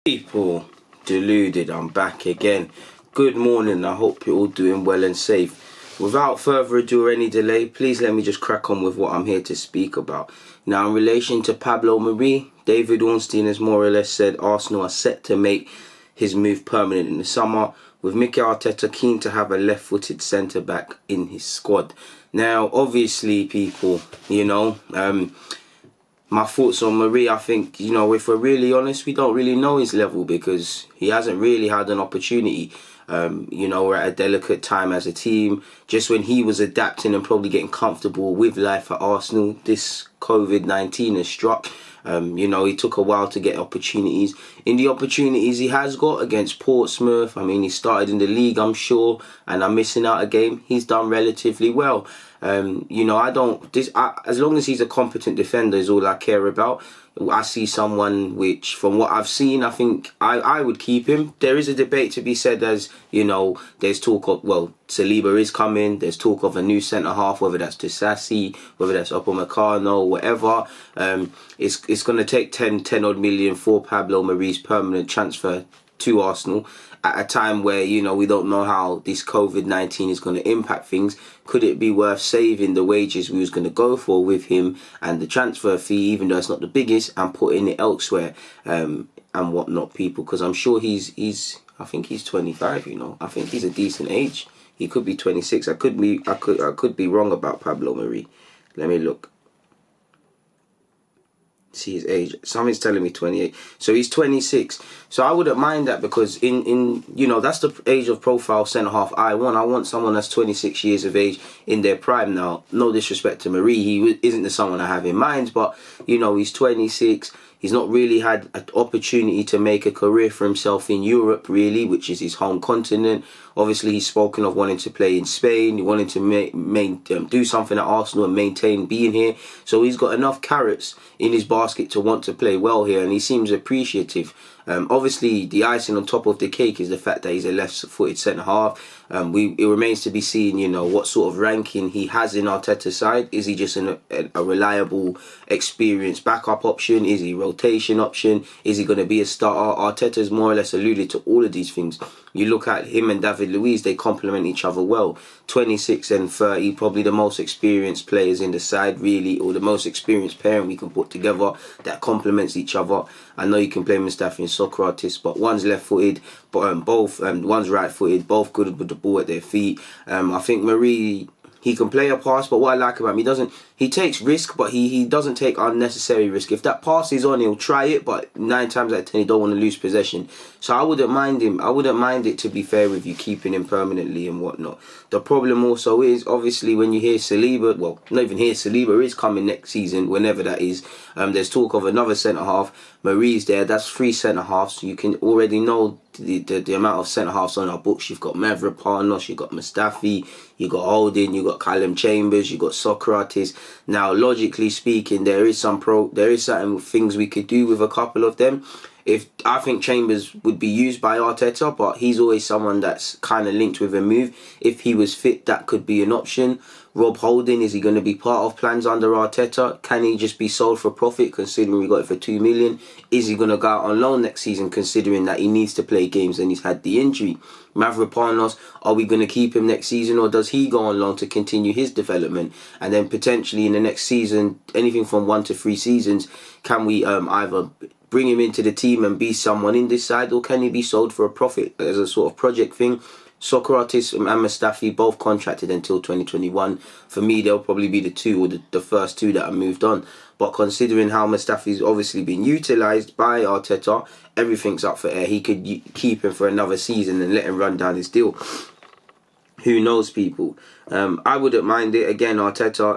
People, Deluded, I'm back again. Good morning, I hope you're all doing well and safe. Without further ado or any delay, please let me just crack on with what I'm here to speak about. Now, in relation to Pablo Marie, David Ornstein has more or less said Arsenal are set to make his move permanent in the summer, with Mikel Arteta keen to have a left-footed centre-back in his squad. Now, obviously, people, my thoughts on Marie, I think, if we're really honest, we don't really know his level because he hasn't really had an opportunity. We're at a delicate time as a team. Just when he was adapting and probably getting comfortable with life at Arsenal, this COVID-19 has struck. He took a while to get opportunities. In the opportunities he has got against Portsmouth, he started in the league, I'm sure, and I'm missing out a game. He's done relatively well. As long as he's a competent defender is all I care about. I see someone which, from what I've seen, I think I would keep him. There is a debate to be said as, there's talk of, Saliba is coming. There's talk of a new centre-half, whether that's Disasi, whether that's Upamecano, whatever. It's going to take 10 odd million for Pablo Marie's permanent transfer to Arsenal at a time where, we don't know how this COVID-19 is going to impact things. Could it be worth saving the wages we was going to go for with him and the transfer fee, even though it's not the biggest, and putting it elsewhere and whatnot, people? Because I'm sure I think he's 25, I think he's a decent age. He could be 26. I could be wrong about Pablo Marie. Let me look. See his age. Something's telling me 28. So he's 26. So I wouldn't mind that because in that's the age of profile centre half I want. I want someone that's 26 years of age in their prime now. No disrespect to Marie, he isn't the someone I have in mind, but he's 26. He's not really had an opportunity to make a career for himself in Europe, really, which is his home continent. Obviously, he's spoken of wanting to play in Spain. He wanted to do something at Arsenal and maintain being here. So he's got enough carrots in his basket to want to play well here, and he seems appreciative. Obviously, the icing on top of the cake is the fact that he's a left-footed centre-half. It remains to be seen, what sort of ranking he has in Arteta's side. Is he just a reliable, experienced backup option? Is he a rotation option? Is he going to be a starter? Arteta's more or less alluded to all of these things. You look at him and David Luiz, they complement each other well. 26 and 30, probably the most experienced players in the side, really, or the most experienced pairing we can put together that complements each other. I know you can play Mustafi and Socrates, but one's left-footed, but one's right-footed, both good with the ball at their feet. I think Marie, he can play a pass, but what I like about him, he takes risk, but he doesn't take unnecessary risk. If that pass is on, he'll try it, but 9 times out of 10, he don't want to lose possession. So I wouldn't mind him. I wouldn't mind it, to be fair with you, keeping him permanently and whatnot. The problem also is, obviously, when you hear Saliba, not even here, Saliba is coming next season, whenever that is. There's talk of another centre-half. Marie's there. That's 3 centre-halves. You can already know the amount of centre-halves on our books. You've got Mavropanos, you've got Mustafi, you've got Holding, you've got Callum Chambers, you've got Socrates. Now, logically speaking, there is certain things we could do with a couple of them. I think Chambers would be used by Arteta, but he's always someone that's kind of linked with a move. If he was fit, that could be an option. Rob Holding, is he going to be part of plans under Arteta? Can he just be sold for profit, considering we got it for 2 million? Is he going to go out on loan next season, considering that he needs to play games and he's had the injury? Mavropanos, are we going to keep him next season, or does he go on loan to continue his development? And then potentially in the next season, anything from 1 to 3 seasons, can we either bring him into the team and be someone in this side, or can he be sold for a profit as a sort of project thing? Socrates and Mustafi both contracted until 2021. For me, they'll probably be the two, or the first two that are moved on. But considering how Mustafi's obviously been utilised by Arteta, everything's up for air. He could keep him for another season and let him run down his deal. Who knows, people? I wouldn't mind it. Again, Arteta,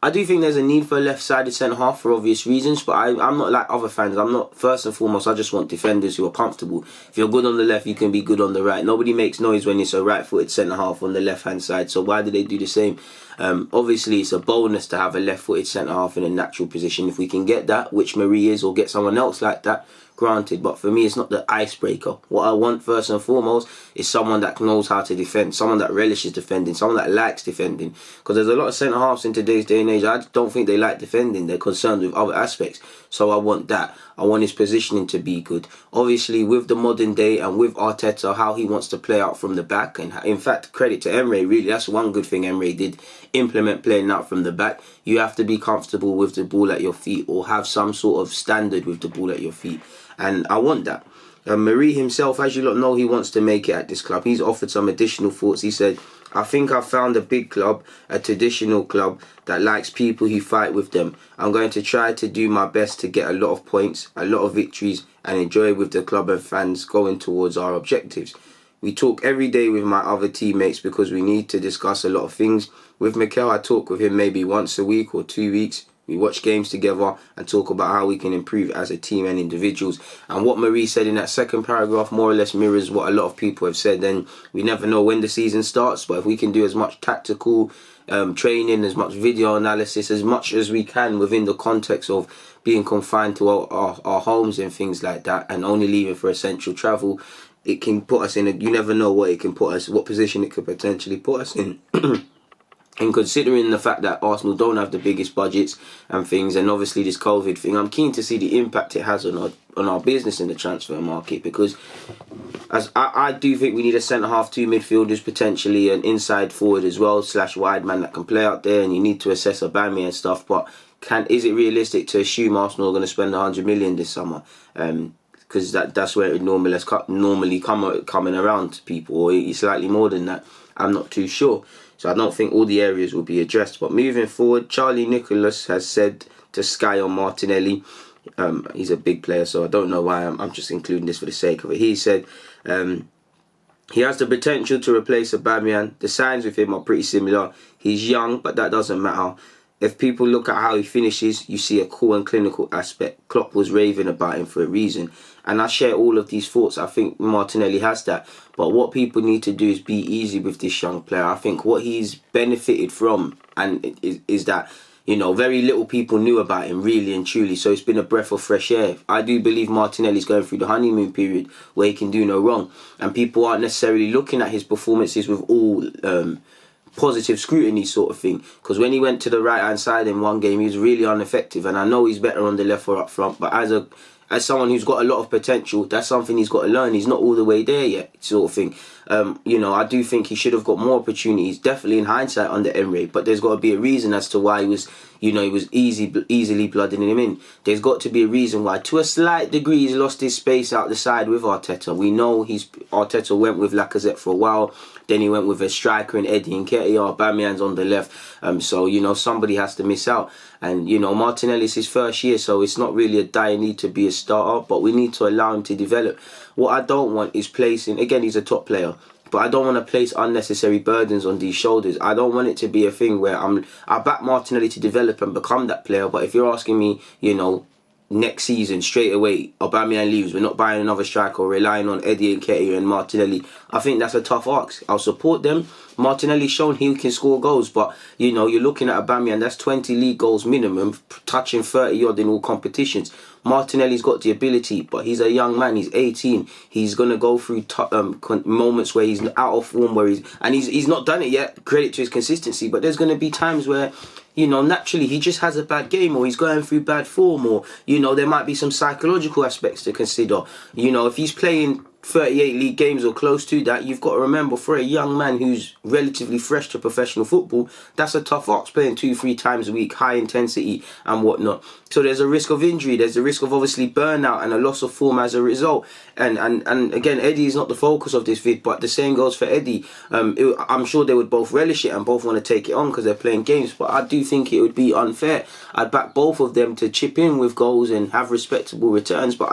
I do think there's a need for a left-sided centre-half for obvious reasons, but I'm not like other fans. I'm not, first and foremost, I just want defenders who are comfortable. If you're good on the left, you can be good on the right. Nobody makes noise when it's a right-footed centre-half on the left-hand side, so why do they do the same? Obviously, it's a bonus to have a left-footed centre-half in a natural position. If we can get that, which Marie is, or get someone else like that, granted, but for me it's not the icebreaker. What I want first and foremost is someone that knows how to defend, someone that relishes defending, someone that likes defending. Because there's a lot of centre-halves in today's day and age, I don't think they like defending, they're concerned with other aspects. So I want that. I want his positioning to be good. Obviously, with the modern day and with Arteta, how he wants to play out from the back. And in fact, credit to Emre, really, that's one good thing Emre did, implement playing out from the back. You have to be comfortable with the ball at your feet or have some sort of standard with the ball at your feet. And I want that. Marie himself, as you lot know, he wants to make it at this club. He's offered some additional thoughts. He said, I think I've found a big club, a traditional club that likes people who fight with them. I'm going to try to do my best to get a lot of points, a lot of victories, and enjoy with the club and fans going towards our objectives. We talk every day with my other teammates because we need to discuss a lot of things. With Mikel, I talk with him maybe once a week or 2 weeks. We watch games together and talk about how we can improve as a team and individuals. And what Marie said in that second paragraph more or less mirrors what a lot of people have said. And we never know when the season starts, but if we can do as much tactical training, as much video analysis, as much as we can within the context of being confined to our homes and things like that, and only leaving for essential travel, it can put us in you never know what it can put us, what position it could potentially put us in. And considering the fact that Arsenal don't have the biggest budgets and things, and obviously this COVID thing, I'm keen to see the impact it has on our business in the transfer market, because as I do think we need a centre-half, 2 midfielders, potentially an inside forward as well, / wide man that can play out there, and you need to assess Aubameyang and stuff, but is it realistic to assume Arsenal are going to spend 100 million this summer? Because that's where it normally coming around to people, or it's slightly more than that. I'm not too sure. So I don't think all the areas will be addressed. But moving forward, Charlie Nicholas has said to Sky on Martinelli, he's a big player, so I don't know why I'm just including this for the sake of it. He said he has the potential to replace Aubameyang. The signs with him are pretty similar. He's young, but that doesn't matter. If people look at how he finishes, you see a cool and clinical aspect. Klopp was raving about him for a reason. And I share all of these thoughts. I think Martinelli has that. But what people need to do is be easy with this young player. I think what he's benefited from and is that, you know, very little people knew about him, really and truly. So it's been a breath of fresh air. I do believe Martinelli's going through the honeymoon period where he can do no wrong. And people aren't necessarily looking at his performances with all positive scrutiny sort of thing, because when he went to the right hand side in one game, he was really ineffective, and I know he's better on the left or up front, but as someone who's got a lot of potential, that's something he's got to learn. He's not all the way there yet, sort of thing. You know, I do think he should have got more opportunities, definitely in hindsight under Emre, but there's got to be a reason as to why he was easily blooding him in. There's got to be a reason why, to a slight degree, he's lost his space out the side with Arteta. We know Arteta went with Lacazette for a while, then he went with a striker in Eddie Nketiah, Aubameyang's on the left. So, you know, somebody has to miss out. And, you know, Martinelli's his first year, so it's not really a dire need to be a starter, but we need to allow him to develop. What I don't want is placing, again, he's a top player, but I don't want to place unnecessary burdens on these shoulders. I don't want it to be a thing where I back Martinelli to develop and become that player, but if you're asking me, you know, next season straight away Aubameyang leaves, we're not buying another striker or relying on Eddie Nketiah and Martinelli, I think that's a tough ask. I'll support them. Martinelli's shown he can score goals, but you know, you're looking at Aubameyang, that's 20 league goals minimum, touching 30 odd in all competitions. Martinelli's got the ability, but he's a young man, he's 18. He's going to go through moments where he's out of form, where he's not done it yet, credit to his consistency, but there's going to be times where, you know, naturally he just has a bad game, or he's going through bad form, or, you know, there might be some psychological aspects to consider. You know, if he's playing 38 league games or close to that, you've got to remember, for a young man who's relatively fresh to professional football, that's a tough ask, playing 2-3 times a week, high intensity and whatnot. So there's a risk of injury, there's a risk of obviously burnout and a loss of form as a result. And again, Eddie is not the focus of this vid, but the same goes for Eddie. I'm sure they would both relish it and both want to take it on because they're playing games, but I do think it would be unfair. I'd back both of them to chip in with goals and have respectable returns, but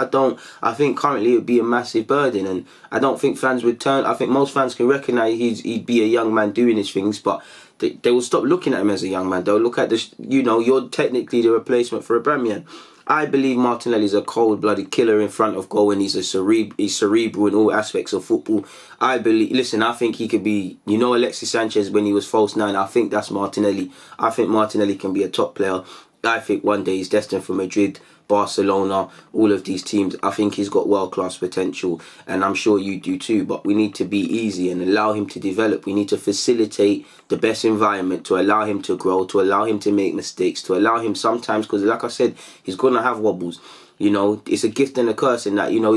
I think currently it would be a massive burden, and I don't think fans would turn. I think most fans can recognise he'd be a young man doing his things, but they will stop looking at him as a young man. They'll look at this, you know, you're technically the replacement for Aubameyang. I believe Martinelli's a cold-blooded killer in front of goal, and he's cerebral in all aspects of football. I think he could be, you know, Alexis Sanchez when he was false nine. I think that's Martinelli. I think Martinelli can be a top player. I think one day he's destined for Madrid, Barcelona, all of these teams. I think he's got world-class potential, and I'm sure you do too, but we need to be easy and allow him to develop. We need to facilitate the best environment to allow him to grow, to allow him to make mistakes, to allow him sometimes, because like I said, he's going to have wobbles. You know, it's a gift and a curse in that, you know,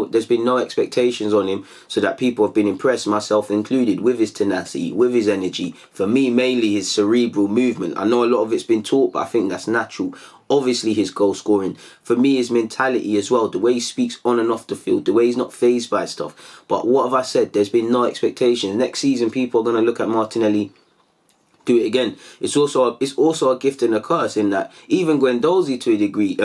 there's been no expectations on him, so that people have been impressed, myself included, with his tenacity, with his energy. For me, mainly his cerebral movement. I know a lot of it's been taught, but I think that's natural. Obviously, his goal scoring. For me, his mentality as well, the way he speaks on and off the field, the way he's not fazed by stuff. But what have I said? There's been no expectations. Next season, people are going to look at Martinelli, do it again. It's also a gift and a curse in that even Guendouzi to a degree.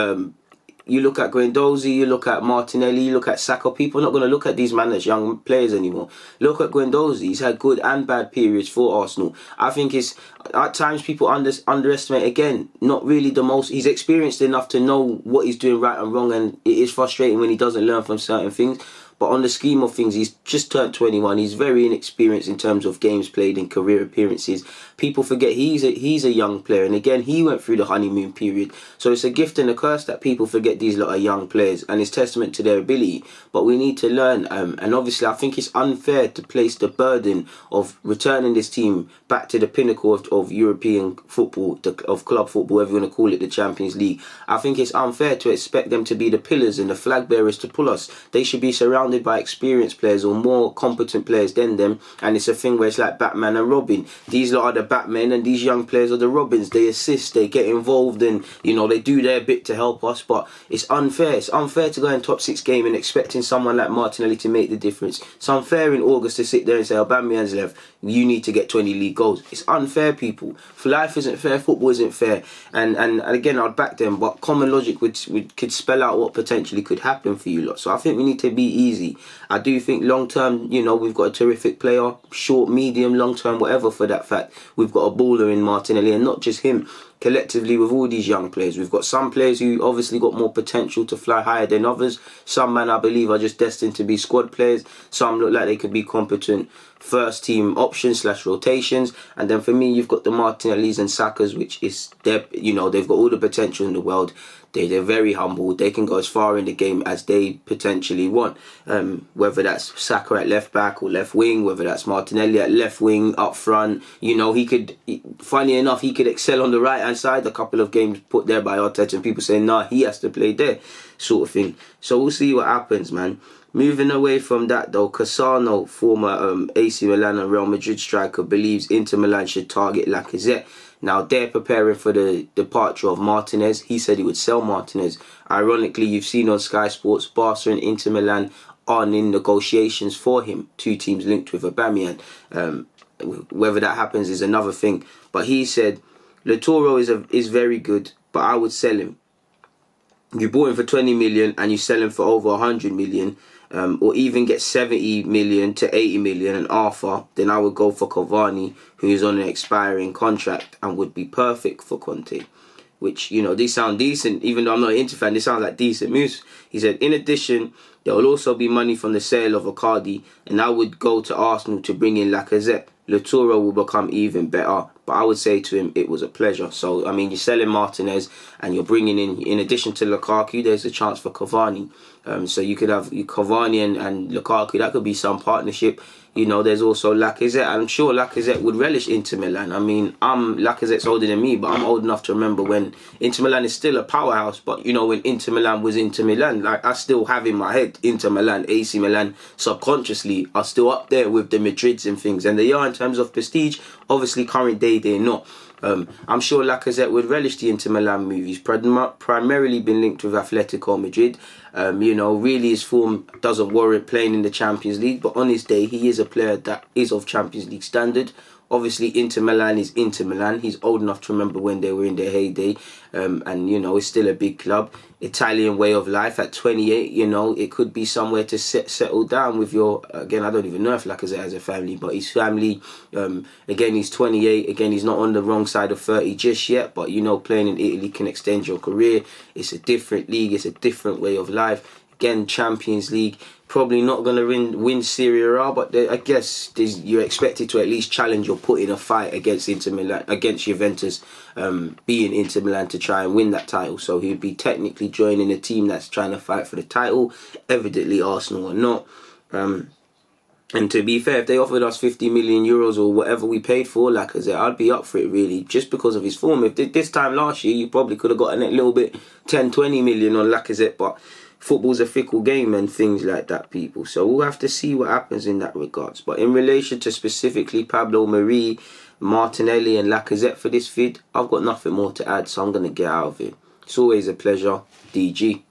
You look at Guendouzi, you look at Martinelli, you look at Saka. People are not going to look at these men as young players anymore. Look at Guendouzi. He's had good and bad periods for Arsenal. I think it's at times people underestimate again. Not really the most. He's experienced enough to know what he's doing right and wrong, and it is frustrating when he doesn't learn from certain things. But on the scheme of things, he's just turned 21. He's very inexperienced in terms of games played and career appearances. People forget he's a young player. And again, he went through the honeymoon period. So it's a gift and a curse that people forget these lot are young players. And it's testament to their ability. But we need to learn. And obviously, I think it's unfair to place the burden of returning this team back to the pinnacle of European football, of club football, whatever you want to call it, the Champions League. I think it's unfair to expect them to be the pillars and the flag bearers to pull us. They should be surrounded by experienced players or more competent players than them, and it's a thing where it's like Batman and Robin. These lot are the Batmen and these young players are the Robins. They assist, they get involved, and you know, they do their bit to help us. But it's unfair. It's unfair to go in top 6 game and expecting someone like Martinelli to make the difference. It's unfair in August to sit there and say, Aubameyang's left, you need to get 20 league goals. It's unfair, people. Life isn't fair, football isn't fair, and again, I'd back them, but common logic could spell out what potentially could happen for you lot. So I think we need to be easy. I do think long term, you know, we've got a terrific player, short, medium, long term, whatever for that fact. We've got a baller in Martinelli, and not just him. Collectively, with all these young players, we've got some players who obviously got more potential to fly higher than others. Some, man, I believe, are just destined to be squad players. Some look like they could be competent first team options / rotations. And then for me, you've got the Martinellis and Sakas, which is you know, they've got all the potential in the world. They're very humble. They can go as far in the game as they potentially want. Whether that's Saka at left back or left wing, whether that's Martinelli at left wing, up front. You know, funny enough, he could excel on the right hand side. A couple of games put there by Arteta and people saying, nah, he has to play there, sort of thing. So we'll see what happens, man. Moving away from that though, Cassano, former AC Milan and Real Madrid striker, believes Inter Milan should target Lacazette. Now, they're preparing for the departure of Martinez. He said he would sell Martinez. Ironically, you've seen on Sky Sports, Barca and Inter Milan are in negotiations for him. 2 teams linked with Aubameyang. Whether that happens is another thing. But he said, Lautaro is very good, but I would sell him. You bought him for 20 million and you sell him for over 100 million. Or even get 70 million to 80 million and Arthur, then I would go for Cavani, who is on an expiring contract and would be perfect for Conte. Which, you know, these sound decent, even though I'm not an Inter fan, they sound like decent moves. He said, in addition, there will also be money from the sale of Icardi, and I would go to Arsenal to bring in Lacazette. Lautaro will become even better, but I would say to him, it was a pleasure. So, I mean, you're selling Martinez and you're bringing in addition to Lukaku, there's a chance for Cavani. So you could have Cavani and Lukaku, that could be some partnership. You know, there's also Lacazette. I'm sure Lacazette would relish Inter Milan. I mean, Lacazette's older than me, but I'm old enough to remember when Inter Milan is still a powerhouse. But, you know, when Inter Milan was Inter Milan, like, I still have in my head Inter Milan, AC Milan, subconsciously, are still up there with the Madrids and things. And they are in terms of prestige. Obviously, current day, they're not. I'm sure Lacazette would relish the Inter Milan move. He's primarily been linked with Atletico Madrid. You know, really his form doesn't warrant playing in the Champions League, but on his day, he is a player that is of Champions League standard. Obviously, Inter Milan is Inter Milan. He's old enough to remember when they were in their heyday. And, you know, it's still a big club. Italian way of life at 28, you know, it could be somewhere to settle down with your... Again, I don't even know if Lacazette has a family, but his family... again, he's 28. Again, he's not on the wrong side of 30 just yet. But, you know, playing in Italy can extend your career. It's a different league. It's a different way of life. again, Champions League. Probably not going to win Serie A, but I guess you're expected to at least challenge or put in a fight against Inter Milan, against Juventus, being Inter Milan, to try and win that title. So he'd be technically joining a team that's trying to fight for the title. Evidently, Arsenal are not. And to be fair, if they offered us 50 million euros or whatever we paid for Lacazette, I'd be up for it, really, just because of his form. If this time last year, you probably could have gotten a little bit 10, 20 million on Lacazette, but football's a fickle game and things like that, people. So we'll have to see what happens in that regards. But in relation to specifically Pablo, Marie, Martinelli and Lacazette for this vid, I've got nothing more to add, so I'm going to get out of it. It's always a pleasure. DG.